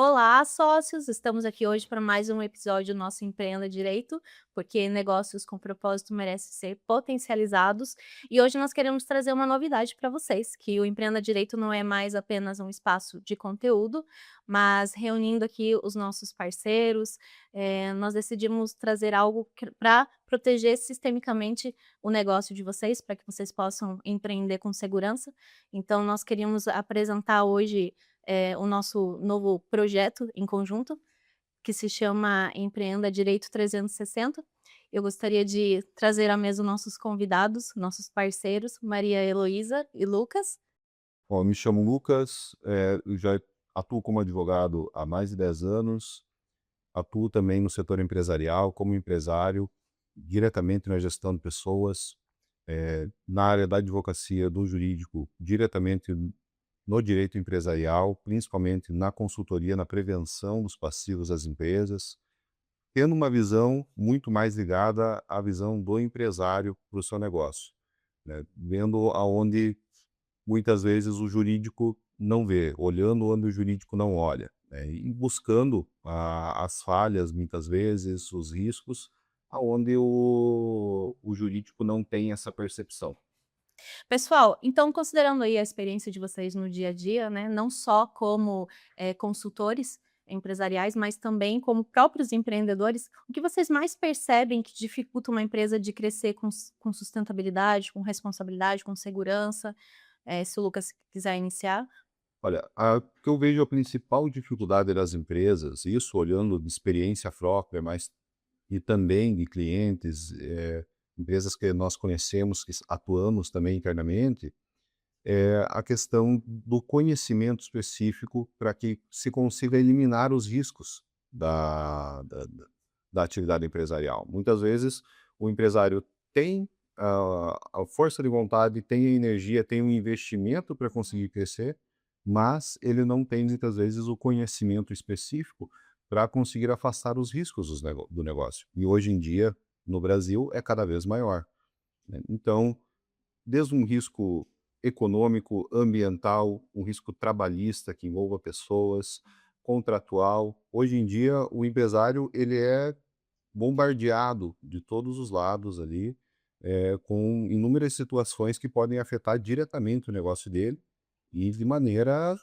Olá, sócios! Estamos aqui hoje para mais um episódio do nosso Empreenda Direito, porque negócios com propósito merecem ser potencializados. E hoje nós queremos trazer uma novidade para vocês, que o Empreenda Direito não é mais apenas um espaço de conteúdo, mas reunindo aqui os nossos parceiros, nós decidimos trazer algo para proteger sistemicamente o negócio de vocês, para que vocês possam empreender com segurança. Então, nós queríamos apresentar hoje o nosso novo projeto em conjunto, que se chama Empreenda Direito 360. Eu gostaria de trazer à mesa os nossos convidados, nossos parceiros, Maria Heloísa e Lucas. Bom, eu me chamo Lucas, eu já atuo como advogado há mais de 10 anos, atuo também no setor empresarial, como empresário, diretamente na gestão de pessoas, na área da advocacia, do jurídico, diretamente no direito empresarial, principalmente na consultoria, na prevenção dos passivos das empresas, tendo uma visão muito mais ligada à visão do empresário para o seu negócio, né? Vendo aonde muitas vezes o jurídico não vê, olhando onde o jurídico não olha, né, e buscando as falhas, muitas vezes, os riscos, aonde o jurídico não tem essa percepção. Pessoal, então considerando aí a experiência de vocês no dia a dia, né, não só como, consultores empresariais, mas também como próprios empreendedores, o que vocês mais percebem que dificulta uma empresa de crescer com sustentabilidade, com responsabilidade, com segurança? Se o Lucas quiser iniciar. Olha, o que eu vejo a principal dificuldade das empresas, isso olhando de experiência própria, mas e também de clientes, empresas que nós conhecemos, que atuamos também internamente, é a questão do conhecimento específico para que se consiga eliminar os riscos da atividade empresarial. Muitas vezes o empresário tem a força de vontade, tem a energia, tem um investimento para conseguir crescer, mas ele não tem muitas vezes o conhecimento específico para conseguir afastar os riscos do negócio. E hoje em dia, no Brasil, é cada vez maior, né? Então, desde um risco econômico, ambiental, um risco trabalhista que envolva pessoas, contratual. Hoje em dia, o empresário ele é bombardeado de todos os lados ali, com inúmeras situações que podem afetar diretamente o negócio dele e de maneira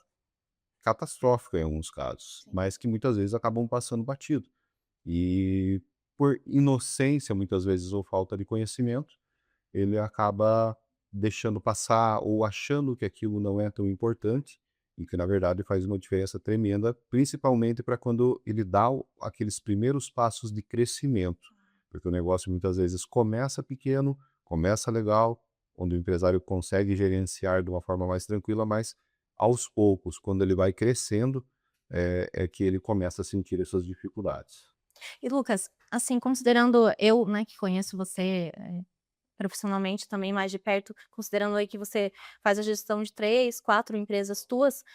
catastrófica em alguns casos, Sim. mas que muitas vezes acabam passando batido. E por inocência, muitas vezes, ou falta de conhecimento, ele acaba deixando passar ou achando que aquilo não é tão importante e que na verdade faz uma diferença tremenda, principalmente para quando ele dá aqueles primeiros passos de crescimento, porque o negócio muitas vezes começa pequeno, começa legal, onde o empresário consegue gerenciar de uma forma mais tranquila, mas aos poucos, quando ele vai crescendo, é que ele começa a sentir essas dificuldades. E Lucas, assim, considerando eu, né, que conheço você, profissionalmente também mais de perto, considerando aí que você faz a gestão de 3, 4 empresas tuas,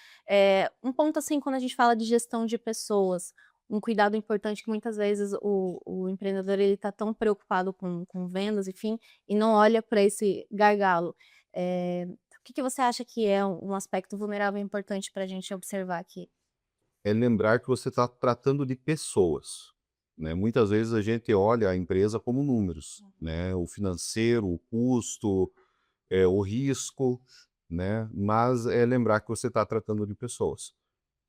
um ponto, assim, quando a gente fala de gestão de pessoas, um cuidado importante que muitas vezes o empreendedor ele tá tão preocupado com vendas, enfim, e não olha para esse gargalo. O que que você acha que é um aspecto vulnerável importante para a gente observar aqui? É lembrar que você está tratando de pessoas, né. Muitas vezes a gente olha a empresa como números, né, o financeiro, o custo, o risco, né, mas é lembrar que você está tratando de pessoas.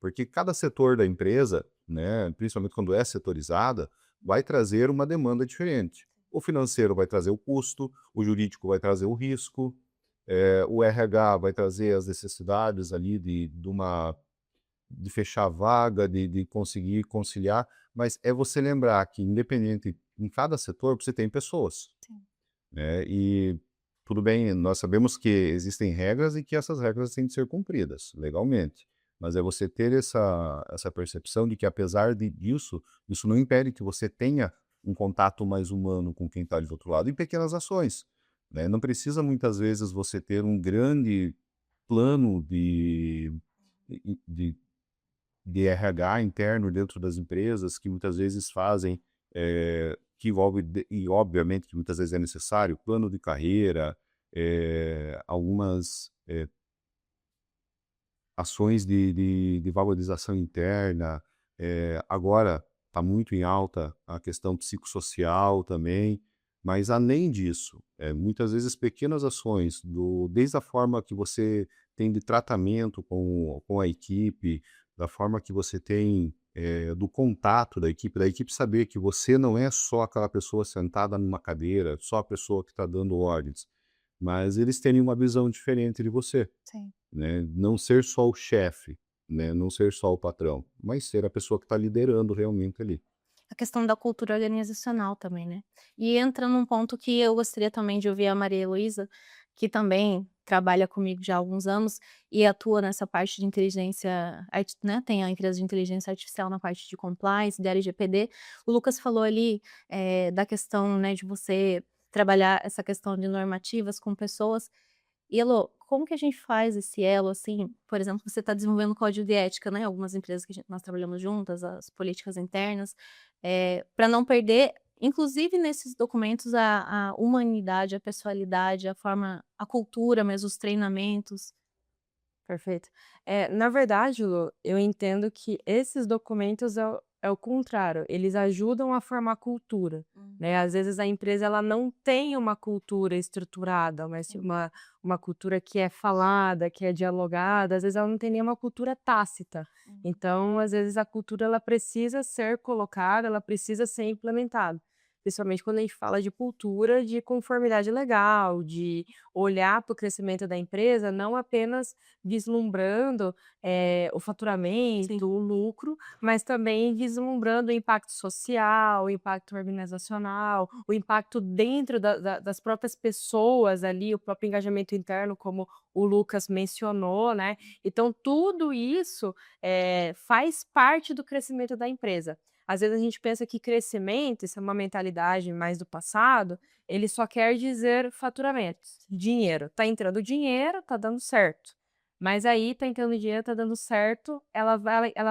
Porque cada setor da empresa, né, principalmente quando é setorizada, vai trazer uma demanda diferente. O financeiro vai trazer o custo, o jurídico vai trazer o risco, o RH vai trazer as necessidades ali de fechar a vaga, de conseguir conciliar, mas é você lembrar que independente em cada setor você tem pessoas, Sim. né, e tudo bem, nós sabemos que existem regras e que essas regras têm de ser cumpridas legalmente, mas é você ter essa percepção de que apesar disso, isso não impede que você tenha um contato mais humano com quem está do outro lado em pequenas ações, né, não precisa muitas vezes você ter um grande plano de de RH interno dentro das empresas que muitas vezes fazem, que envolve e obviamente que muitas vezes é necessário, plano de carreira, algumas, ações de valorização interna, agora está muito em alta a questão psicossocial também, mas além disso, muitas vezes pequenas ações, desde a forma que você tem de tratamento com a equipe, da forma que você tem, do contato da equipe saber que você não é só aquela pessoa sentada numa cadeira, só a pessoa que está dando ordens, mas eles terem uma visão diferente de você, Sim. né, não ser só o chefe, né, não ser só o patrão, mas ser a pessoa que está liderando realmente ali. A questão da cultura organizacional também, né. E entra num ponto que eu gostaria também de ouvir a Maria Heloísa, que também trabalha comigo já há alguns anos e atua nessa parte de inteligência né, tem a empresa de inteligência artificial na parte de compliance, de LGPD. O Lucas falou ali, da questão, né, de você trabalhar essa questão de normativas com pessoas. E Elô, como que a gente faz esse elo, assim, por exemplo, você está desenvolvendo código de ética, né, algumas empresas que nós trabalhamos juntas, as políticas internas, para não perder, inclusive nesses documentos, a humanidade, a pessoalidade, a forma, a cultura mesmo, os treinamentos. Perfeito. Na verdade, Lu, eu entendo que esses documentos é o contrário, eles ajudam a formar cultura, né. Às vezes a empresa ela não tem uma cultura estruturada, mas Sim. uma cultura que é falada, que é dialogada, às vezes ela não tem nenhuma cultura tácita. Então, às vezes a cultura ela precisa ser colocada, ela precisa ser implementada. Principalmente quando a gente fala de cultura de conformidade legal, de olhar para o crescimento da empresa, não apenas vislumbrando, o Sim. faturamento, o lucro, mas também vislumbrando o impacto social, o impacto organizacional, o impacto dentro das próprias pessoas ali, o próprio engajamento interno, como o Lucas mencionou, né. Então tudo isso, faz parte do crescimento da empresa. Às vezes a gente pensa que crescimento, isso é uma mentalidade mais do passado, ele só quer dizer faturamento, dinheiro. Tá entrando dinheiro, tá dando certo. Mas aí tá entrando dinheiro, tá dando certo, ela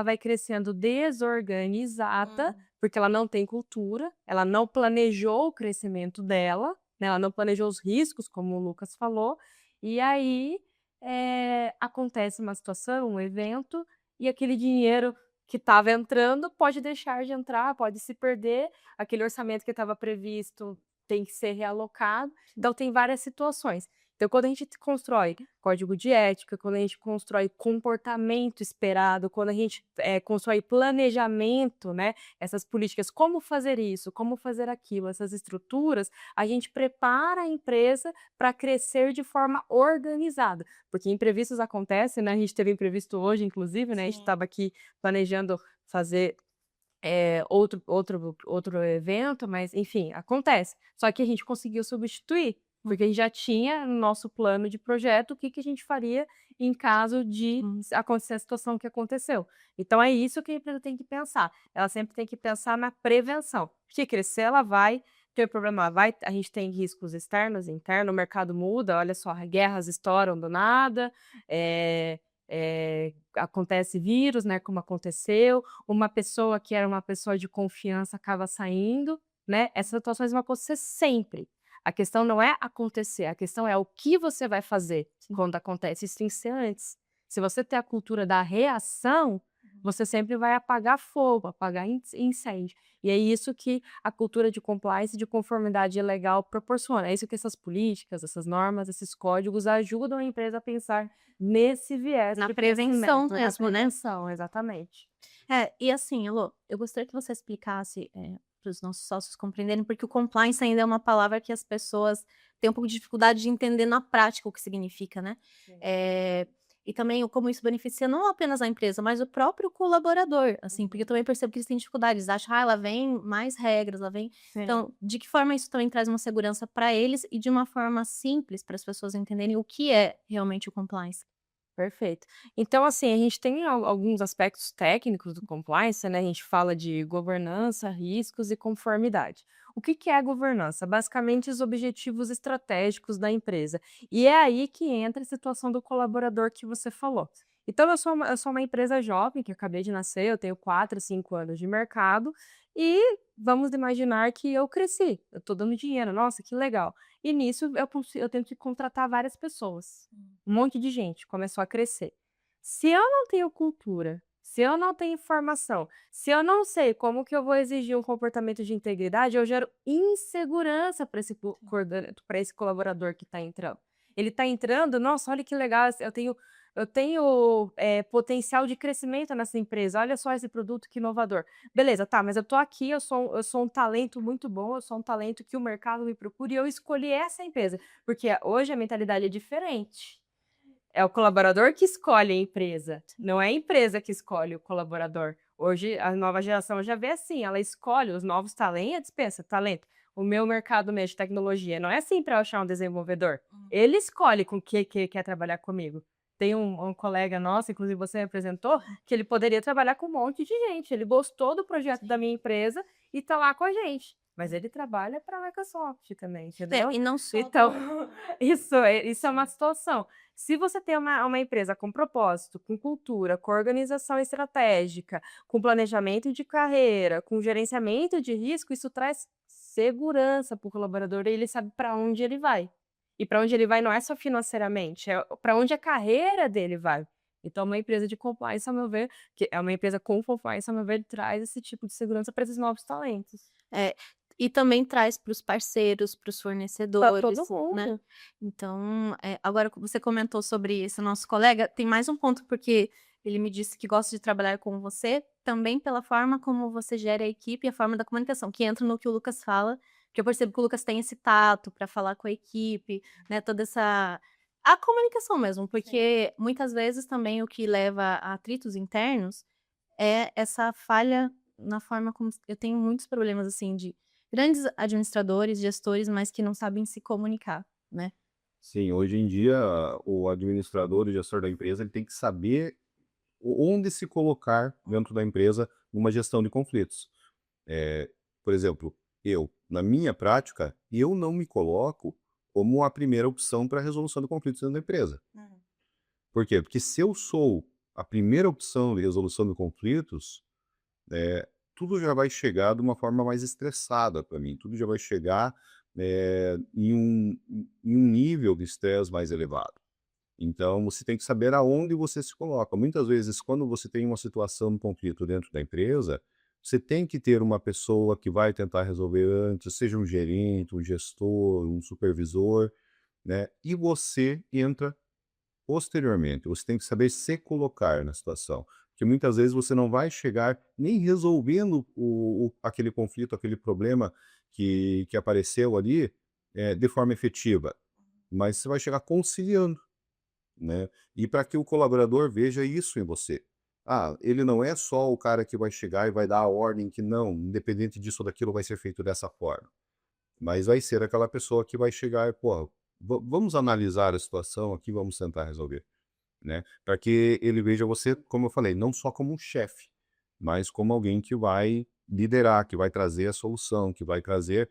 vai crescendo desorganizada, porque ela não tem cultura, ela não planejou o crescimento dela, né, ela não planejou os riscos, como o Lucas falou, e aí, acontece uma situação, um evento, e aquele dinheiro que estava entrando pode deixar de entrar, pode se perder, aquele orçamento que estava previsto tem que ser realocado, então tem várias situações. Então quando a gente constrói código de ética, quando a gente constrói comportamento esperado, quando a gente, constrói planejamento, né, essas políticas, como fazer isso, como fazer aquilo, essas estruturas, a gente prepara a empresa para crescer de forma organizada, porque imprevistos acontecem, né, a gente teve imprevisto hoje inclusive, né, a gente Sim. estava aqui planejando fazer, outro evento, mas enfim, acontece. Só que a gente conseguiu substituir, porque a gente já tinha no nosso plano de projeto o que que a gente faria em caso de acontecer a situação que aconteceu. Então é isso que a empresa tem que pensar, ela sempre tem que pensar na prevenção, porque crescer ela vai, ter problema vai, a gente tem riscos externos e internos, o mercado muda, olha só, guerras estouram do nada, acontece vírus, né, como aconteceu, uma pessoa que era uma pessoa de confiança acaba saindo, né, essas situações vão acontecer sempre. A questão não é acontecer, a questão é o que você vai fazer quando acontece, isso tem que ser antes. Se você tem a cultura da reação, você sempre vai apagar fogo, apagar incêndio. E é isso que a cultura de compliance e de conformidade legal proporciona. É isso que essas políticas, essas normas, esses códigos ajudam a empresa a pensar nesse viés Na de prevenção crescimento, na mesmo, né. prevenção, exatamente. E assim, Elô, eu gostaria que você explicasse, para os nossos sócios compreenderem, porque o compliance ainda é uma palavra que as pessoas têm um pouco de dificuldade de entender na prática o que significa, né. Sim. E também o como isso beneficia não apenas a empresa, mas o próprio colaborador, assim, porque eu também percebo que eles têm dificuldades, acham: "Ah, lá vem mais regras, lá vem". Sim. Então, de que forma isso também traz uma segurança para eles e de uma forma simples para as pessoas entenderem o que é realmente o compliance? Perfeito. Então, assim, a gente tem alguns aspectos técnicos do compliance, né? A gente fala de governança, riscos e conformidade. O que que é a governança? Basicamente, os objetivos estratégicos da empresa. E é aí que entra a situação do colaborador que você falou. Então, eu sou uma empresa jovem, que eu acabei de nascer, eu tenho 4, 5 anos de mercado, e vamos imaginar que eu cresci, eu estou dando dinheiro, nossa, que legal. E nisso eu tenho que contratar várias pessoas. Um monte de gente começou a crescer. Se eu não tenho cultura, se eu não tenho informação, se eu não sei como que eu vou exigir um comportamento de integridade, eu gero insegurança para esse colaborador que está entrando. Ele está entrando, nossa, olha que legal, eu tenho potencial de crescimento nessa empresa. Olha só esse produto que inovador. Beleza, tá, mas eu tô aqui, eu sou um talento muito bom, eu sou um talento que o mercado me procura e eu escolhi essa empresa, porque hoje a mentalidade é diferente. É o colaborador que escolhe a empresa, não é a empresa que escolhe o colaborador. Hoje, a nova geração já vê assim, ela escolhe os novos talentos, pensa, talento. O meu mercado mesmo de tecnologia não é assim para eu achar um desenvolvedor. Ele escolhe com o que quer trabalhar comigo. Tem um colega nosso, inclusive você me apresentou, que ele poderia trabalhar com um monte de gente. Ele gostou do projeto da minha empresa e está lá com a gente. Mas ele trabalha para a Microsoft também, entendeu? E não só Então, isso é uma situação. Se você tem uma empresa com propósito, com cultura, com organização estratégica, com planejamento de carreira, com gerenciamento de risco, isso traz segurança para o colaborador e ele sabe para onde ele vai. E para onde ele vai não é só financeiramente, é para onde a carreira dele vai. Então, uma empresa de compliance, ao meu ver, que é uma empresa com compliance, ao meu ver, traz esse tipo de segurança para esses novos talentos. É, e também traz para os parceiros, para os Para fornecedores, todo né. mundo. Então, agora que você comentou sobre esse nosso colega, tem mais um ponto, porque ele me disse que gosta de trabalhar com você, também pela forma como você gera a equipe e a forma da comunicação, que entra no que o Lucas fala, que eu percebo que o Lucas tem esse tato para falar com a equipe, né, toda essa a comunicação mesmo, Sim. porque muitas vezes também o que leva a atritos internos é essa falha na forma como eu tenho muitos problemas, assim, de grandes administradores, gestores, mas que não sabem se comunicar, né. Sim, hoje em dia, o administrador, o gestor da empresa, ele tem que saber onde se colocar dentro da empresa numa gestão de conflitos. Por exemplo, na minha prática, eu não me coloco como a primeira opção para a resolução de conflitos dentro da empresa. Por quê? Porque se eu sou a primeira opção de resolução de conflitos, tudo já vai chegar de uma forma mais estressada para mim, tudo já vai chegar, em um nível de estresse mais elevado. Então, você tem que saber aonde você se coloca. Muitas vezes, quando você tem uma situação de conflito dentro da empresa, você tem que ter uma pessoa que vai tentar resolver antes, seja um gerente, um gestor, um supervisor, né? E você entra posteriormente. Você tem que saber se colocar na situação. Porque muitas vezes você não vai chegar nem resolvendo aquele conflito, aquele problema que apareceu ali, de forma efetiva, mas você vai chegar conciliando, né? E para que o colaborador veja isso em você. Ah, ele não é só o cara que vai chegar e vai dar a ordem que não, independente disso ou daquilo vai ser feito dessa forma. Mas vai ser aquela pessoa que vai chegar e, pô, vamos analisar a situação aqui, vamos tentar resolver, né? Para que ele veja você, como eu falei, não só como um chefe, mas como alguém que vai liderar, que vai trazer a solução, que vai trazer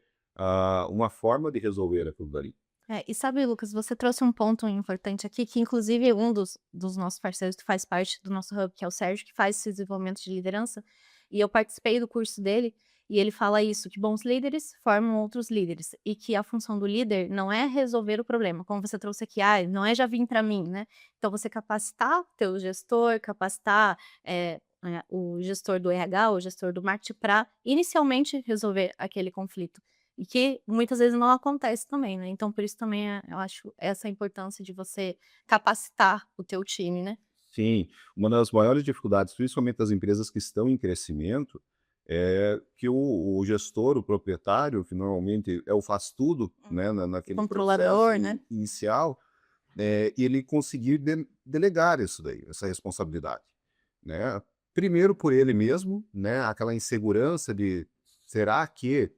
uma forma de resolver aquilo dali. E sabe, Lucas, você trouxe um ponto importante aqui, que inclusive um dos nossos parceiros que faz parte do nosso hub, que é o Sérgio, que faz esse desenvolvimento de liderança, e eu participei do curso dele, e ele fala isso, que bons líderes formam outros líderes, e que a função do líder não é resolver o problema, como você trouxe aqui, não é já vir para mim, né? Então você capacitar o teu gestor, capacitar o gestor do RH, o gestor do marketing, para inicialmente resolver aquele conflito. E que muitas vezes não acontece também, né, então por isso também, eu acho essa importância de você capacitar o teu time, né. Sim, uma das maiores dificuldades, principalmente das empresas que estão em crescimento, é que o gestor, o proprietário, que normalmente é o faz tudo, né, naquele processo Controlador, né. inicial, ele conseguir delegar isso daí, essa responsabilidade, né. Primeiro por ele mesmo, né, aquela insegurança de será que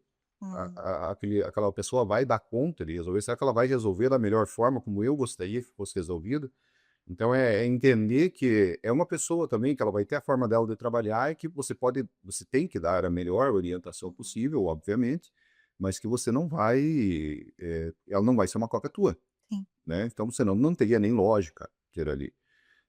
aquela pessoa vai dar conta de resolver? Será que ela vai resolver da melhor forma como eu gostaria que fosse resolvido? Então é entender que é uma pessoa também, que ela vai ter a forma dela de trabalhar e que você tem que dar a melhor orientação possível, obviamente, mas que você não vai, ela não vai ser uma cópia tua, Sim. né? Então senão não teria nem lógica ter ali,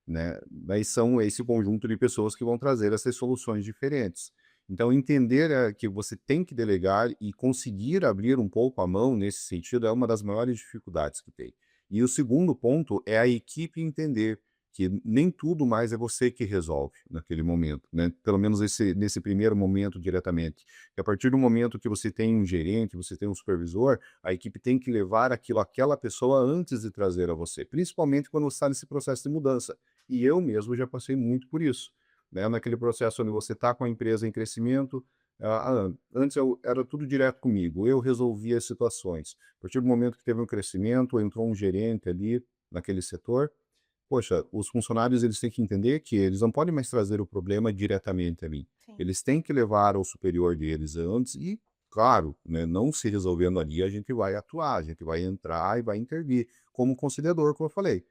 né? Mas são esse conjunto de pessoas que vão trazer essas soluções diferentes. Então entender que você tem que delegar e conseguir abrir um pouco a mão nesse sentido é uma das maiores dificuldades que tem. E o segundo ponto é a equipe entender que nem tudo mais é você que resolve naquele momento, né? Pelo menos nesse primeiro momento diretamente. E a partir do momento que você tem um gerente, você tem um supervisor, a equipe tem que levar aquilo àquela pessoa antes de trazer a você, principalmente quando você está nesse processo de mudança. E eu mesmo já passei muito por isso, né? Naquele processo onde você está com a empresa em crescimento, antes era tudo direto comigo, eu resolvia as situações. A partir do momento que teve um crescimento, entrou um gerente ali naquele setor, poxa, os funcionários eles têm que entender que eles não podem mais trazer o problema diretamente a mim. Sim. Eles têm que levar ao superior deles antes e, claro, né, não se resolvendo ali, a gente vai atuar, a gente vai entrar e vai intervir, como conciliador, como eu falei.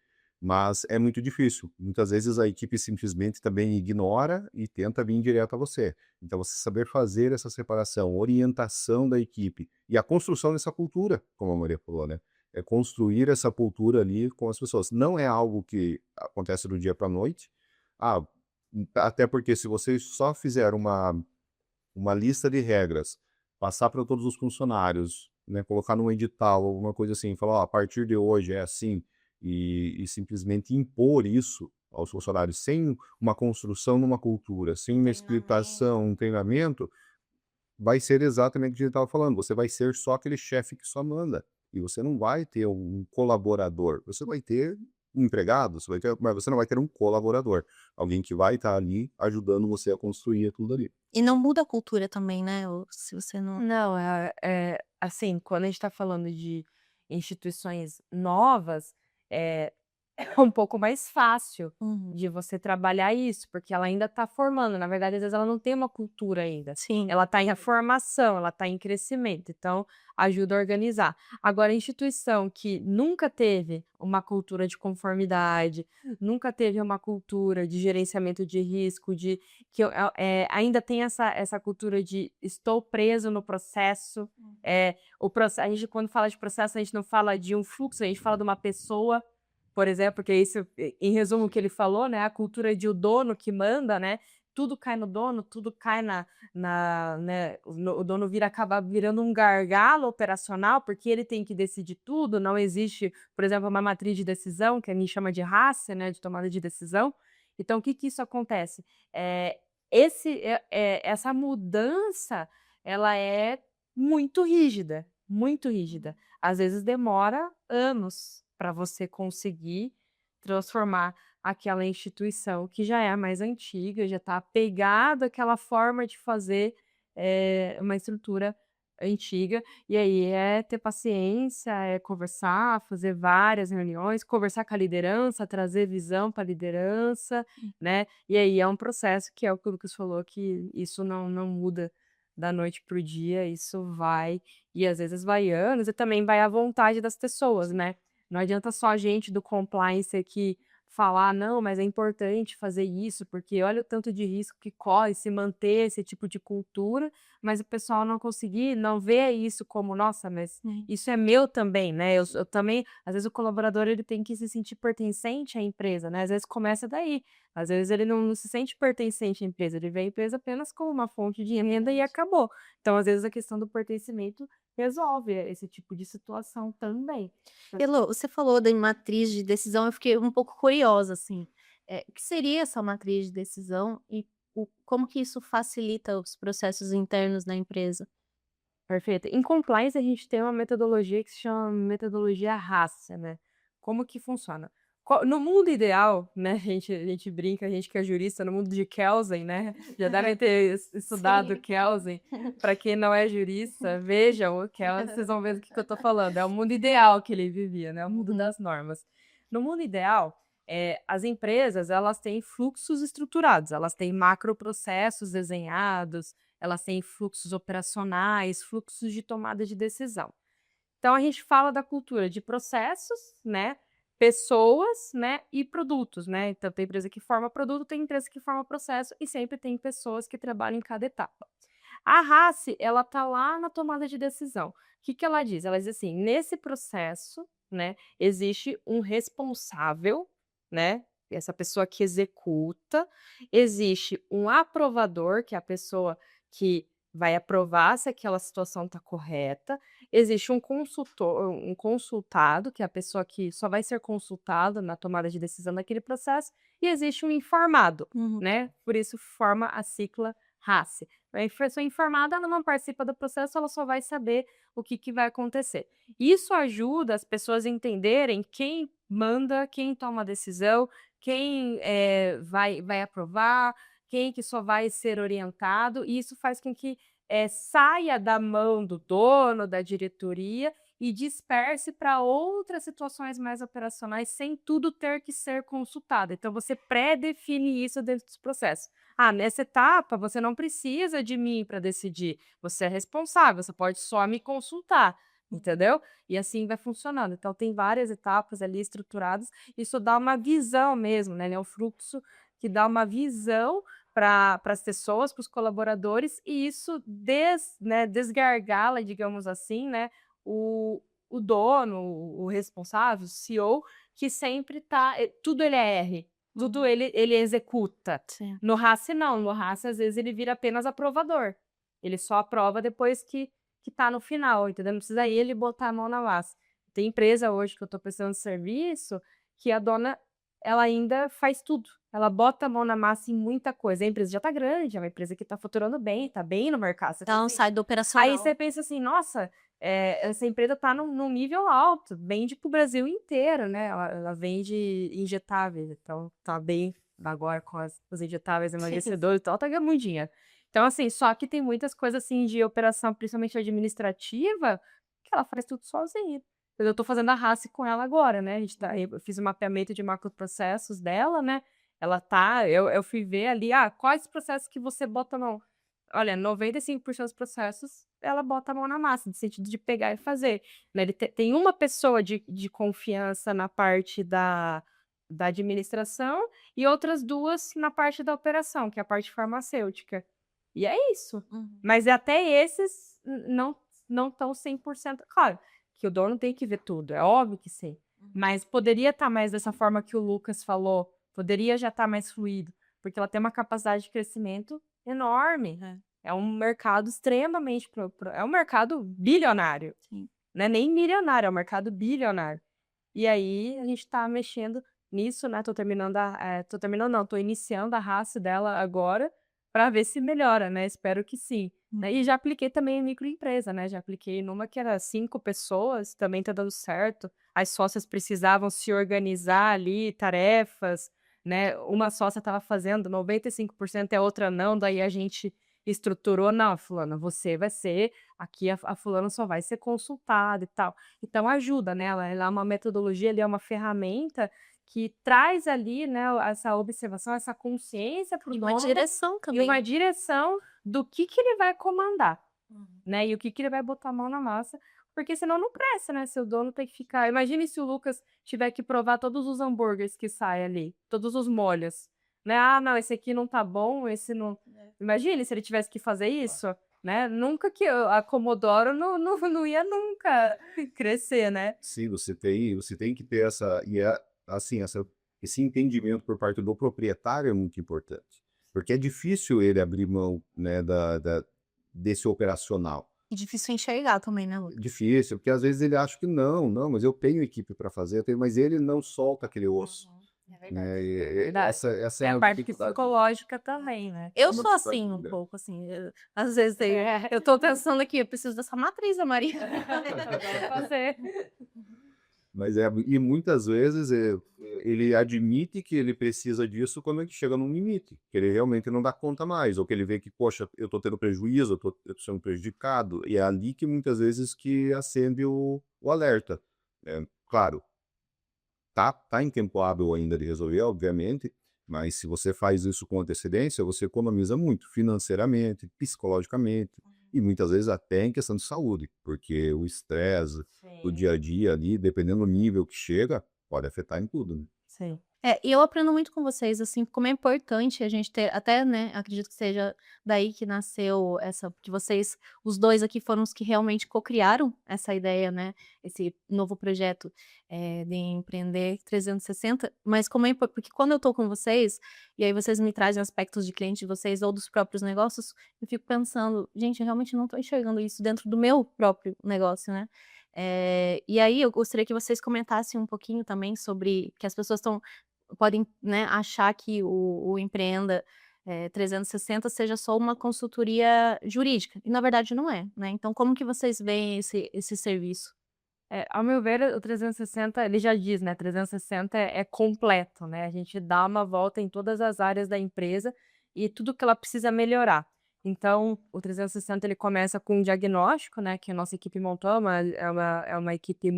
Mas é muito difícil. Muitas vezes a equipe simplesmente também ignora e tenta vir direto a você. Então, você saber fazer essa separação, orientação da equipe e a construção dessa cultura, como a Maria falou, né? É construir essa cultura ali com as pessoas. Não é algo que acontece do dia para a noite. Ah, até porque se você só fizer uma lista de regras, passar para todos os funcionários, né, colocar num edital, alguma coisa assim, falar, ó, a partir de hoje é assim, e simplesmente impor isso aos funcionários, sem uma construção numa cultura, sem uma explicação, Treinamento. um treinamento, vai ser exatamente o que a gente estava falando, você vai ser só aquele chefe que só manda, e você não vai ter um colaborador, você vai ter um empregado, você vai ter, mas você não vai ter um colaborador, alguém que vai estar ali ajudando você a construir tudo ali. E não muda a cultura também, né, ou se você não Não, assim, quando a gente está falando de instituições novas, eh, é um pouco mais fácil uhum. de você trabalhar isso, porque ela ainda está formando, na verdade, às vezes ela não tem uma cultura ainda, Sim. ela está em formação, ela está em crescimento, então ajuda a organizar. Agora, a instituição que nunca teve uma cultura de conformidade, nunca teve uma cultura de gerenciamento de risco, de que ainda tem essa cultura de estou preso no processo, o proce a gente quando fala de processo, a gente não fala de um fluxo, a gente fala de uma pessoa, por exemplo, porque isso, em resumo, o que ele falou, né, a cultura de o dono que manda, né, tudo cai no dono, tudo cai né, o dono acaba virando um gargalo operacional, porque ele tem que decidir tudo, não existe, por exemplo, uma matriz de decisão, que a gente chama de RACE, né, de tomada de decisão. Então o que que isso acontece? Eh, essa mudança, ela é muito rígida, muito rígida. Às vezes demora anos para você conseguir transformar aquela instituição que já é a mais antiga, já está apegado àquela forma de fazer, uma estrutura antiga, e aí é ter paciência, é conversar, fazer várias reuniões, conversar com a liderança, trazer visão para a liderança, né, e aí é um processo que é o que o Lucas falou, que isso não muda da noite para o dia, isso vai e às vezes vai anos e também vai à vontade das pessoas, né. Não adianta só a gente do compliance aqui falar: "Não, mas é importante fazer isso, porque olha o tanto de risco que corre se manter esse tipo de cultura", mas o pessoal não conseguir, não vê isso como: "Nossa, mas Sim. isso é meu também, né, eu também", às vezes o colaborador ele tem que se sentir pertencente à empresa, né, às vezes começa daí, às vezes ele não se sente pertencente à empresa, ele vê a empresa apenas como uma fonte de renda e acabou. Então, às vezes a questão do pertencimento resolve esse tipo de situação também. Elô, você falou da matriz de decisão, eu fiquei um pouco curiosa, assim, o que seria essa matriz de decisão e como que isso facilita os processos internos da empresa? Perfeito. Em compliance, a gente tem uma metodologia que se chama metodologia RACE, né. Como que funciona? No mundo ideal, né, a gente brinca, a gente que é jurista, no mundo de Kelsen, né, já devem ter estudado Sim. Kelsen. Para quem não é jurista, vejam o Kelsen, vocês vão ver do que eu estou falando. É o mundo ideal que ele vivia, né, o mundo Uhum. das normas. No mundo ideal, as empresas, elas têm fluxos estruturados, elas têm macroprocessos desenhados, elas têm fluxos operacionais, fluxos de tomada de decisão. Então a gente fala da cultura de processos, né, pessoas, né, e produtos, né. Então tem empresa que forma produto, tem empresa que forma processo e sempre tem pessoas que trabalham em cada etapa. A RACE, ela tá lá na tomada de decisão. O que que ela diz? Ela diz assim: "Nesse processo, né, existe um responsável, né, essa pessoa que executa, existe um aprovador, que é a pessoa que vai aprovar se aquela situação está correta. Existe um consultor, um consultado, que é a pessoa que só vai ser consultada na tomada de decisão daquele processo, e existe um informado, Uhum. né? Por isso forma a sigla RACE. A pessoa informada, ela não participa do processo, ela só vai saber o que vai acontecer. Isso ajuda as pessoas a entenderem quem manda, quem toma a decisão, quem vai aprovar, quem que só vai ser orientado, e isso faz com que saia da mão do dono, da diretoria, e disperse para outras situações mais operacionais, sem tudo ter que ser consultado. Então, você pré-define isso dentro dos processos. Ah, nessa etapa, você não precisa de mim para decidir. Você é responsável, você pode só me consultar, entendeu? E assim vai funcionando. Então, tem várias etapas ali estruturadas. Isso dá uma visão mesmo, né? É um fluxo que dá uma visão para as pessoas, para os colaboradores, e isso desgargala, digamos assim, né, o dono, o responsável, o CEO, que sempre tá, tudo ele é R, tudo Uhum. ele executa. Sim. No RACE não, no RACE às vezes ele vira apenas aprovador, ele só aprova depois que tá no final, entendeu? Não precisa ele botar a mão na massa. Tem empresa hoje que eu tô prestando serviço, que a dona, ela ainda faz tudo. Ela bota a mão na massa em muita coisa. A empresa já tá grande, é uma empresa que tá faturando bem, tá bem no mercado. Você Então pensa sai do aí operacional. você pensa assim: "Nossa, essa empresa tá num nível alto", vende para o Brasil inteiro, né, ela vende injetáveis, então tá bem agora com os injetáveis emagrecedores e tal, tá ganhando muito dinheiro. Então assim, só que tem muitas coisas, assim, de operação, principalmente administrativa, que ela faz tudo sozinha. Eu tô fazendo a RACE com ela agora, né, a gente tá eu fiz o mapeamento de macroprocessos dela, né, ela tá eu fui ver ali, quais processos que você bota a mão? Olha, 95% dos processos, ela bota a mão na massa, no sentido de pegar e fazer, né, ele tem uma pessoa de confiança na parte da administração e outras 2 na parte da operação, que é a parte farmacêutica. E é isso. Uhum. Mas até esses não estão 100%, claro, que o dono tem que ver tudo, é óbvio que sim. Mas poderia estar mais dessa forma que o Lucas falou, poderia já estar mais fluido, porque ela tem uma capacidade de crescimento enorme. É um mercado extremamente é um mercado bilionário, Sim. não é nem milionário, é um mercado bilionário. E aí a gente tá mexendo nisso, né, tô terminando não, tô iniciando a raça dela agora, para ver se melhora, né, espero que sim, né. E já apliquei também em microempresa, né, já apliquei numa que era 5 pessoas, também tá dando certo, as sócias precisavam se organizar ali, tarefas, né, uma sócia estava fazendo 95% e a outra não, daí a gente estruturou: "Não, fulana, você vai ser aqui a fulana só vai ser consultada e tal". Então ajuda, né, ela é uma metodologia ali, é uma ferramenta que traz ali, né, essa observação, essa consciência para o E uma dono direção e também. uma direção do que ele vai comandar, Uhum. né, e o que ele vai botar a mão na massa, porque senão não cresce, né, se o dono tem que ficar, imagine se o Lucas tiver que provar todos os hambúrgueres que saem ali, todos os molhos, né, "Ah não, esse aqui não tá bom, esse não", imagine se ele tivesse que fazer isso, né, nunca que a Comodoro não ia nunca crescer, né. Sim, você tem que ter essa e é assim, esse entendimento por parte do proprietário é muito importante, porque é difícil ele abrir mão, né, desse operacional. E difícil enxergar também, né, É Lucas? difícil, porque às vezes ele acha que não, mas eu tenho equipe para fazer, mas ele não solta aquele osso, Uhum. É verdade. né, Verdade. essa é Tem a a parte dificuldade. psicológica também, né. Eu É uma sou dificuldade assim muito um grande. pouco, assim, às vezes eu tô pensando aqui, eu preciso dessa matriz, a Maria. Vamos fazer. Mas e muitas vezes, ele admite que ele precisa disso quando ele chega num limite, que ele realmente não dá conta mais, ou que ele vê que: "Poxa, eu estou tendo prejuízo, eu tô sendo prejudicado", e é ali que muitas vezes que acende o alerta. Claro, tá em tempo hábil ainda de resolver, obviamente, mas se você faz isso com antecedência, você economiza muito financeiramente, psicologicamente e muitas vezes até em questão de saúde, porque o estresse do Sim, dia a dia ali, dependendo do nível que chega, pode afetar em tudo, né. sim. E eu aprendo muito com vocês, assim, como é importante a gente ter até, né, acredito que seja daí que nasceu essa que vocês, os 2 aqui foram os que realmente cocriaram essa ideia, né, esse novo projeto, de empreender 360, mas como é porque quando eu tô com vocês, e aí vocês me trazem aspectos de cliente de vocês ou dos próprios negócios, eu fico pensando: "Gente, eu realmente não tô enxergando isso dentro do meu próprio negócio", né. E aí eu gostaria que vocês comentassem um pouquinho também sobre que as pessoas podem, né, achar que o Empreenda, 360 seja só uma consultoria jurídica, e na verdade não é, né. Então como que vocês veem esse serviço? Ao meu ver, o 360 ele já diz, né, 360 é completo, né, a gente dá uma volta em todas as áreas da empresa e tudo que ela precisa melhorar. Então, o 360 ele começa com um diagnóstico, né, que a nossa equipe montou, é uma equipe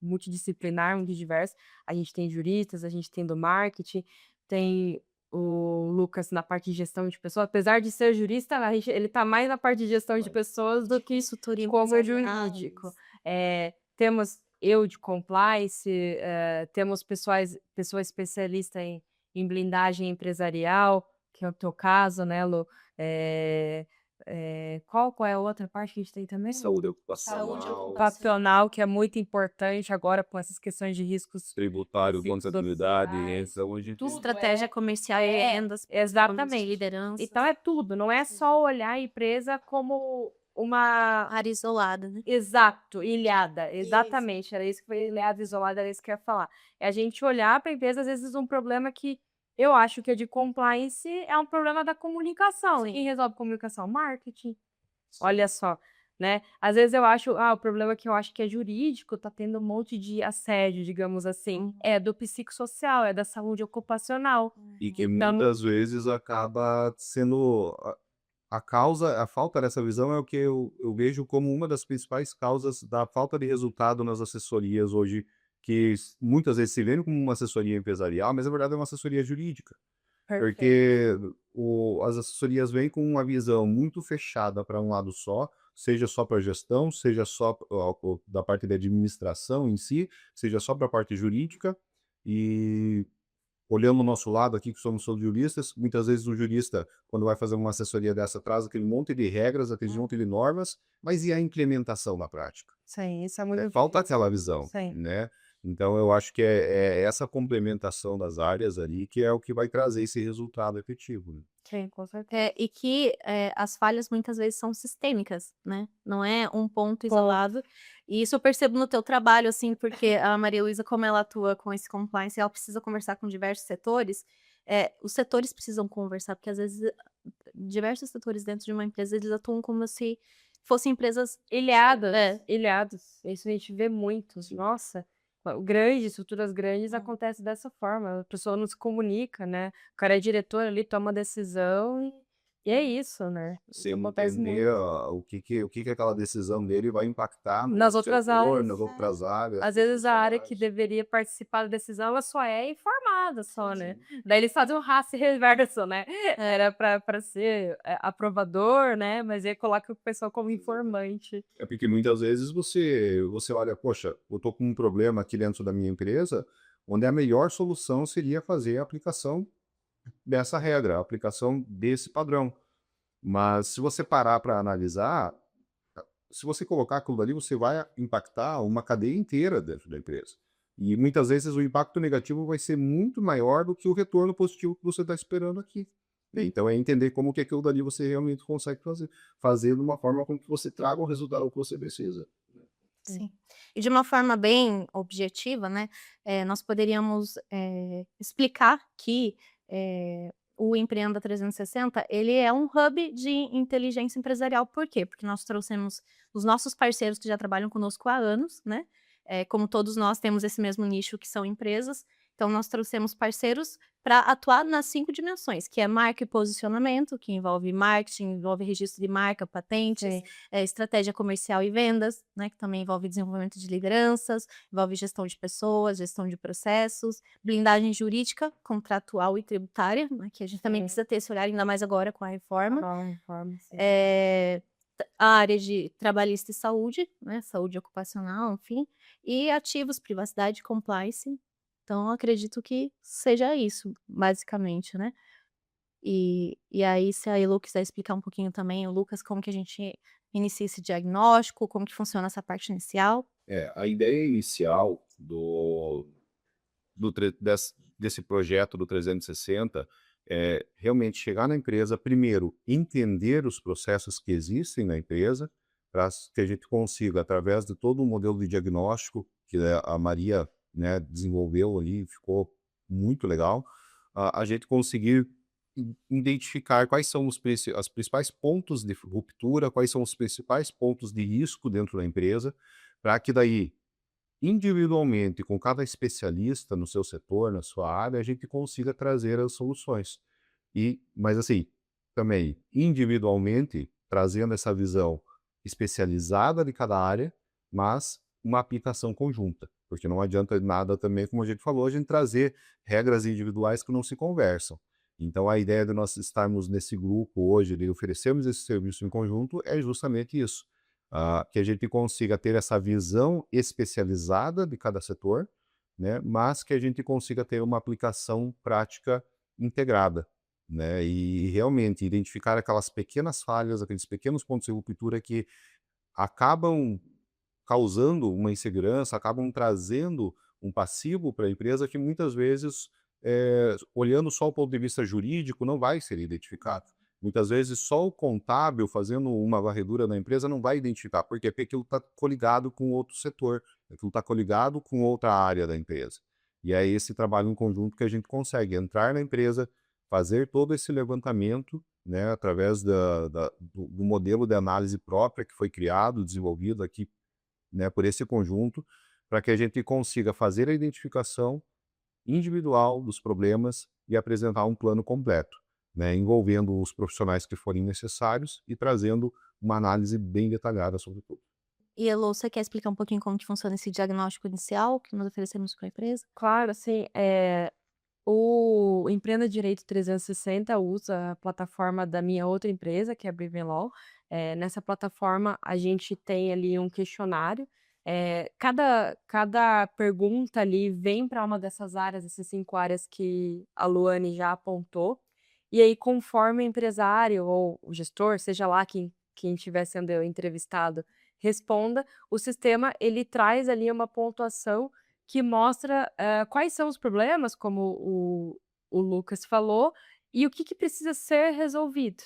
multidisciplinar, multidiversa. A gente tem juristas, a gente tem do marketing, tem o Lucas na parte de gestão de pessoas, apesar de ser jurista, ele tá mais na parte de gestão de pessoas do que Consultoria como empresarial. jurídico. Temos eu de compliance, temos pessoa especialista em blindagem empresarial, que é o teu caso, né, Lu. Eh qual é a outra parte que a gente tem também? Saúde Saúde ocupacional, Ocupacional, que é muito importante agora com essas questões de riscos tributário, donos de atividade, sociais, saúde. tudo Estratégia comercial e vendas, exatamente. liderança. Então é tudo, não é só olhar a empresa como uma Área isolada, né. exato, ilhada, exatamente, era isso que foi ilhada, isolada, era isso que eu ia falar. É a gente olhar para a empresa, às vezes um problema que eu acho que é de compliance é um problema da comunicação. E quem resolve comunicação? Marketing. Olha só, né. Às vezes eu acho, o problema que eu acho que é jurídico, tá tendo um monte de assédio, digamos assim, é do psicossocial, é da saúde ocupacional. E que Então muitas vezes acaba sendo a causa, a falta dessa visão é o que eu vejo como uma das principais causas da falta de resultado nas assessorias hoje, que muitas vezes se vende como uma assessoria empresarial, mas na verdade é uma assessoria jurídica. perfeito. Porque as assessorias vêm com uma visão muito fechada para um lado só, seja só para gestão, seja só da parte da administração em si, seja só para a parte jurídica. E olhando o nosso lado aqui, que somos todos juristas, muitas vezes o jurista, quando vai fazer uma assessoria dessa, traz aquele monte de regras, aquele monte de normas, mas e a implementação na prática? Sim, isso é muito Falta difícil. aquela visão, Sim, né. Então eu acho que é essa complementação das áreas ali que é o que vai trazer esse resultado efetivo, né. sim, com certeza. E que, as falhas muitas vezes são sistêmicas, né, não é um ponto Ponto. isolado. E isso eu percebo no teu trabalho, assim, porque a Maria Luísa, como ela atua com esse compliance, ela precisa conversar com diversos setores, os setores precisam conversar, porque às vezes diversos setores dentro de uma empresa, eles atuam como se fossem empresas. Ilhadas, É. ilhados, isso a gente vê muitos, nossa, grandes, estruturas grandes acontece dessa forma, a pessoa não se comunica, né, o cara é diretor ali, toma decisão e é isso, né, isso Sem acontece entender muito. o que que aquela decisão dele vai impactar no Nas outro outras setor, áreas. nas outras áreas, Às nos vezes a área que funcionários. deveria participar da decisão, ela só é informada só, né. Daí eles fazem um raça e reverso, né. Era pra ser, aprovador, né, mas aí coloca o pessoal como informante. É porque muitas vezes você olha: "Poxa, eu estou com um problema aqui dentro da minha empresa", onde a melhor solução seria fazer a aplicação dessa regra, a aplicação desse padrão. Mas se você parar para analisar, se você colocar aquilo ali, você vai impactar uma cadeia inteira dentro da empresa. E muitas vezes o impacto negativo vai ser muito maior do que o retorno positivo que você está esperando aqui. Então é entender como que aquilo dali você realmente consegue fazer de uma forma com que você traga o resultado que você precisa. Sim. E de uma forma bem objetiva, né, nós poderíamos, explicar que, o Empreenda 360, ele é um hub de inteligência empresarial. Por quê? Porque nós trouxemos os nossos parceiros que já trabalham conosco há anos, né, como todos nós temos esse mesmo nicho que são empresas, então nós trouxemos parceiros para atuar nas 5 dimensões, que é marca e posicionamento, que envolve marketing, envolve registro de marca, patentes, Sim. estratégia comercial e vendas, né, que também envolve desenvolvimento de lideranças, envolve gestão de pessoas, gestão de processos, blindagem jurídica, contratual e tributária, né, que a gente também Sim. precisa ter esse olhar, ainda mais agora com a reforma. Reforma, sim. A área de trabalhista e saúde, né, saúde ocupacional, enfim, e ativos, privacidade, compliance. Então, eu acredito que seja isso, basicamente, né. E aí, se a Elo quiser explicar um pouquinho também, o Lucas, como que a gente inicia esse diagnóstico, como que funciona essa parte inicial. A ideia inicial desse projeto do 360 é realmente chegar na empresa, primeiro, entender os processos que existem na empresa, para que a gente consiga, através de todo o modelo de diagnóstico que a Maria, né, desenvolveu ali, ficou muito legal, a gente conseguir identificar quais são os principais pontos de ruptura, quais são os principais pontos de risco dentro da empresa, para que daí individualmente, com cada especialista no seu setor, na sua área, a gente consiga trazer as soluções. Mas assim, também individualmente, trazendo essa visão especializada de cada área, mas uma aplicação conjunta. Porque não adianta nada também, como a gente falou, a gente trazer regras individuais que não se conversam. Então, a ideia de nós estarmos nesse grupo hoje, de oferecermos esse serviço em conjunto, é justamente isso, que a gente consiga ter essa visão especializada de cada setor, né, mas que a gente consiga ter uma aplicação prática integrada, né, e realmente identificar aquelas pequenas falhas, aqueles pequenos pontos de ruptura que acabam causando uma insegurança, acabam trazendo um passivo para a empresa que muitas vezes, olhando só o ponto de vista jurídico, não vai ser identificado. Muitas vezes só o contábil fazendo uma varredura na empresa não vai identificar. Por quê? Porque aquilo está coligado com outro setor, aquilo está coligado com outra área da empresa. E é esse trabalho em conjunto que a gente consegue entrar na empresa, fazer todo esse levantamento, né, através do modelo de análise própria que foi criado, desenvolvido aqui, né, por esse conjunto, para que a gente consiga fazer a identificação individual dos problemas e apresentar um plano completo, né, envolvendo os profissionais que forem necessários e trazendo uma análise bem detalhada sobre tudo. E Elo, você quer explicar um pouquinho como que funciona esse diagnóstico inicial que nós oferecemos para a empresa? Claro, assim, o Empreenda Direito 360 usa a plataforma da minha outra empresa, que é a Briven Law. Nessa plataforma, a gente tem ali um questionário. Cada pergunta ali vem para uma dessas áreas, essas 5 áreas que a Luane já apontou. E aí, conforme o empresário ou o gestor, seja lá quem estiver sendo entrevistado, responda, o sistema ele traz ali uma pontuação que mostra, quais são os problemas, como o Lucas falou, e o que que precisa ser resolvido.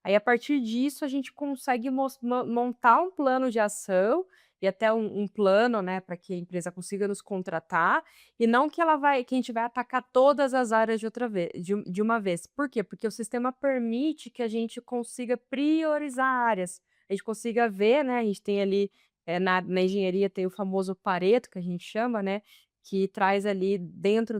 Aí, a partir disso, a gente consegue montar um plano de ação e até um plano, né, para que a empresa consiga nos contratar, e não que a gente vai atacar todas as áreas de uma vez. Por quê? Porque o sistema permite que a gente consiga priorizar áreas, a gente consiga ver, né, a gente tem ali, na engenharia tem o famoso Pareto, que a gente chama, né, que traz ali dentro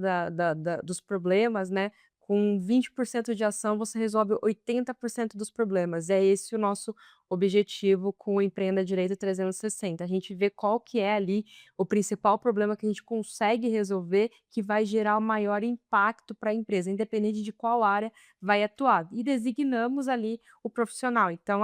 dos problemas, né, com 20% de ação você resolve 80% dos problemas. É esse o nosso objetivo com o Empreenda Direito 360. A gente vê qual que é ali o principal problema que a gente consegue resolver, que vai gerar o maior impacto para a empresa, independente de qual área vai atuar. E designamos ali o profissional. Então,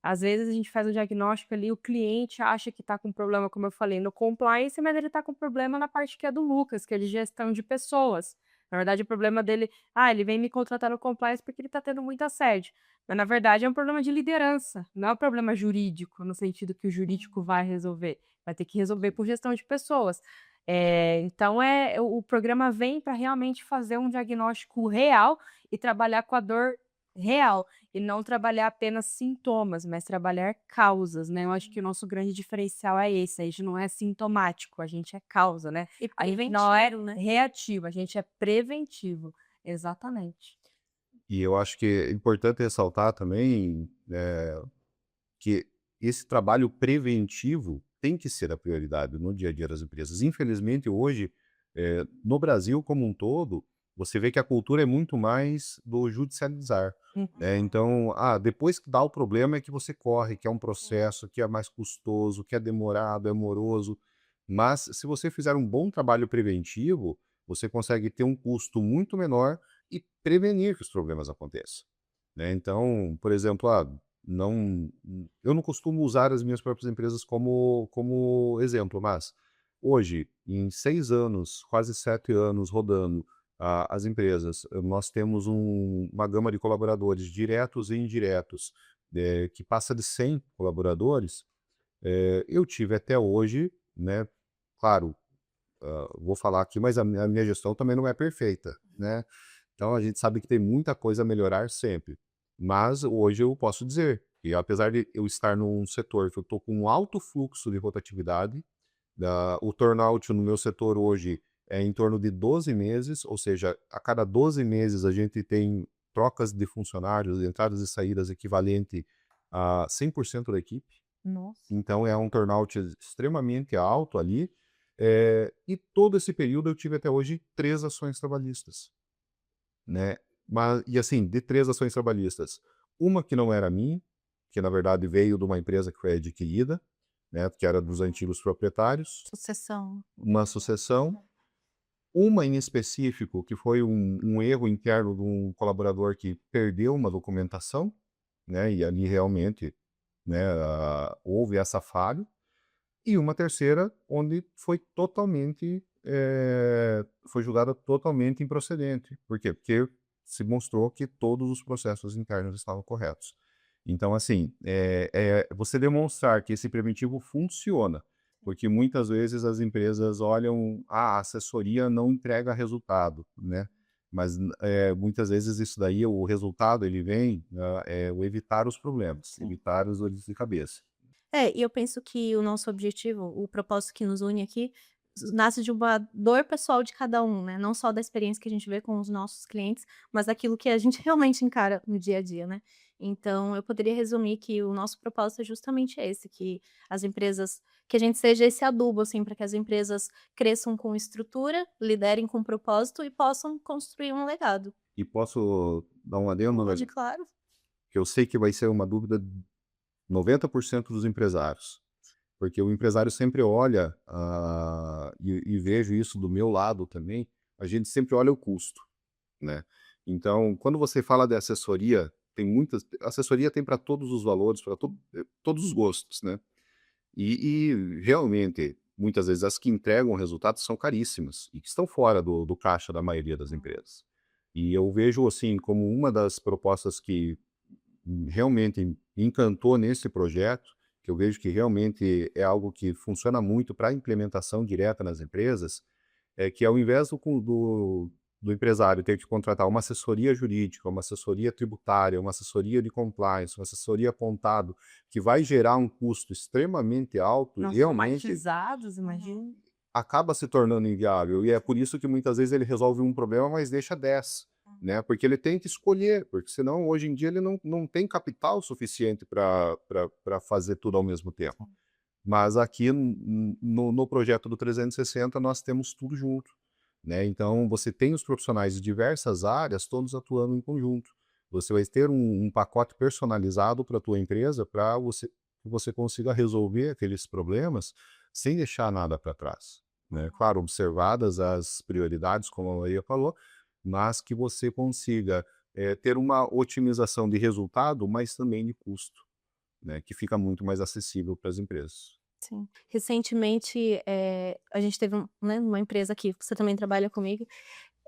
às vezes a gente faz um diagnóstico ali, o cliente acha que está com problema, como eu falei, no compliance, mas ele está com problema na parte que é do Lucas, que é de gestão de pessoas. Na verdade, o problema dele, ele vem me contratar no compliance porque ele está tendo muito assédio. Mas, na verdade, é um problema de liderança, não é um problema jurídico, no sentido que o jurídico vai resolver. Vai ter que resolver por gestão de pessoas. Então, o programa vem para realmente fazer um diagnóstico real e trabalhar com a dor real, e não trabalhar apenas sintomas, mas trabalhar causas, né. Eu acho que o nosso grande diferencial é esse, a gente não é sintomático, a gente é causa, né. E A gente não é preventivo, né? reativo, a gente é preventivo. Exatamente. E eu acho que é importante ressaltar também, que esse trabalho preventivo tem que ser a prioridade no dia a dia das empresas. Infelizmente, hoje, no Brasil como um todo, você vê que a cultura é muito mais do judicializar, Uhum. né. Então, depois que dá o problema é que você corre, que é um processo, que é mais custoso, que é demorado, é moroso. Mas se você fizer um bom trabalho preventivo, você consegue ter um custo muito menor e prevenir que os problemas aconteçam, né. Então, por exemplo, não eu não costumo usar as minhas próprias empresas como exemplo, mas Hoje, em 6 anos, quase 7 anos rodando as empresas, nós temos uma gama de colaboradores diretos e indiretos, que passa de 100 colaboradores. Eu tive até hoje, né, claro, vou falar aqui, mas a minha gestão também não é perfeita, né? Então a gente sabe que tem muita coisa a melhorar sempre. Mas hoje eu posso dizer que apesar de eu estar num setor que eu estou com um alto fluxo de rotatividade, o turnout no meu setor hoje é em torno de 12 meses, ou seja, a cada 12 meses a gente tem trocas de funcionários, entradas e saídas equivalente a 100% da equipe. Nossa. Então é um turnout extremamente alto ali. E todo esse período eu tive até hoje 3 ações trabalhistas, né. E assim, de 3 ações trabalhistas, uma que não era minha, que na verdade veio de uma empresa que foi adquirida, né, que era dos antigos proprietários, Sucessão. uma sucessão, uma em específico que foi um erro interno de um colaborador que perdeu uma documentação, né, e ali realmente, né, houve essa falha. E uma terceira, onde foi julgada totalmente improcedente. Por quê? Porque se mostrou que todos os processos internos estavam corretos. Então, assim, você demonstrar que esse preventivo funciona, porque muitas vezes as empresas olham, a assessoria não entrega resultado, né? Mas muitas vezes isso daí, o resultado, ele vem, o evitar os problemas, Sim. evitar as dores de cabeça. E eu penso que o nosso objetivo, o propósito que nos une aqui, nasce de uma dor pessoal de cada um, né, não só da experiência que a gente vê com os nossos clientes, mas daquilo que a gente realmente encara no dia a dia, né. Então eu poderia resumir que o nosso propósito é justamente esse, que a gente seja esse adubo, assim, para que as empresas cresçam com estrutura, liderem com propósito e possam construir um legado. E posso dar um adendo, Pode, Dani? claro. Que eu sei que vai ser uma dúvida de 90% dos empresários, porque o empresário sempre olha, e vejo isso do meu lado também, a gente sempre olha o custo, né. Então, quando você fala de assessoria, tem muitas assessoria tem para todos os valores, para todos os gostos, né. E realmente, muitas vezes as que entregam resultados são caríssimas e que estão fora do caixa da maioria das empresas. E eu vejo, assim, como uma das propostas que realmente me encantou nesse projeto, que eu vejo que realmente é algo que funciona muito para implementação direta nas empresas, é que ao invés do empresário ter que contratar uma assessoria jurídica, uma assessoria tributária, uma assessoria de compliance, uma assessoria contado, que vai gerar um custo extremamente alto, Não, realmente somatizados, imagino. acaba se tornando inviável. E é por isso que muitas vezes ele resolve um problema, mas deixa 10, né? Porque ele tem que escolher, porque senão hoje em dia ele não tem capital suficiente para fazer tudo ao mesmo tempo. Mas aqui no projeto do 360 nós temos tudo junto, né? Então você tem os profissionais de diversas áreas, todos atuando em conjunto. Você vai ter um pacote personalizado para a tua empresa para que você consiga resolver aqueles problemas sem deixar nada para trás, né? Claro, observadas as prioridades, como a Maria falou, mas que você consiga ter uma otimização de resultado, mas também de custo, né? Que fica muito mais acessível para as empresas. Sim. Recentemente, a gente teve né, uma empresa aqui, você também trabalha comigo,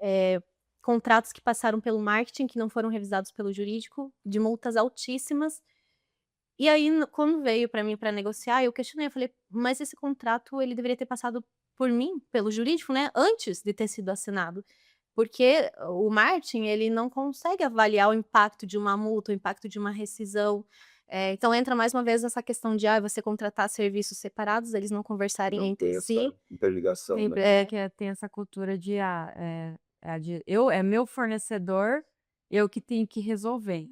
eh, contratos que passaram pelo marketing, que não foram revisados pelo jurídico, de multas altíssimas. E aí, quando veio para mim para negociar, eu questionei, eu falei: "Mas esse contrato ele deveria ter passado por mim, pelo jurídico, né, antes de ter sido assinado". Porque o marketing, ele não consegue avaliar o impacto de uma multa, o impacto de uma rescisão. Então entra mais uma vez essa questão de, você contratar serviços separados, eles não conversarem Não entre ter essa si. interligação, Sempre né. tem essa cultura de, é meu fornecedor, eu que tenho que resolver.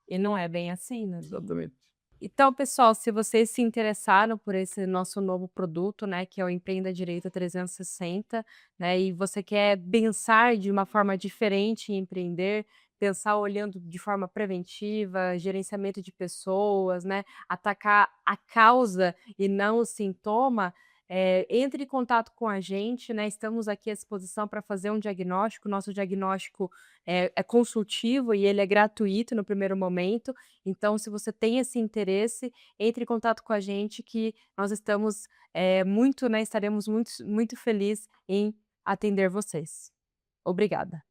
E não é bem assim, né. Exatamente. Então, pessoal, se vocês se interessaram por esse nosso novo produto, né, que é o Empreenda Direito 360, né, e você quer pensar de uma forma diferente em empreender, pensar olhando de forma preventiva, gerenciamento de pessoas, né, atacar a causa e não o sintoma, entre em contato com a gente, né, estamos aqui à disposição para fazer um diagnóstico, nosso diagnóstico é consultivo e ele é gratuito no primeiro momento, então se você tem esse interesse, entre em contato com a gente que nós estamos, muito, né, estaremos muito muito feliz em atender vocês. Obrigada.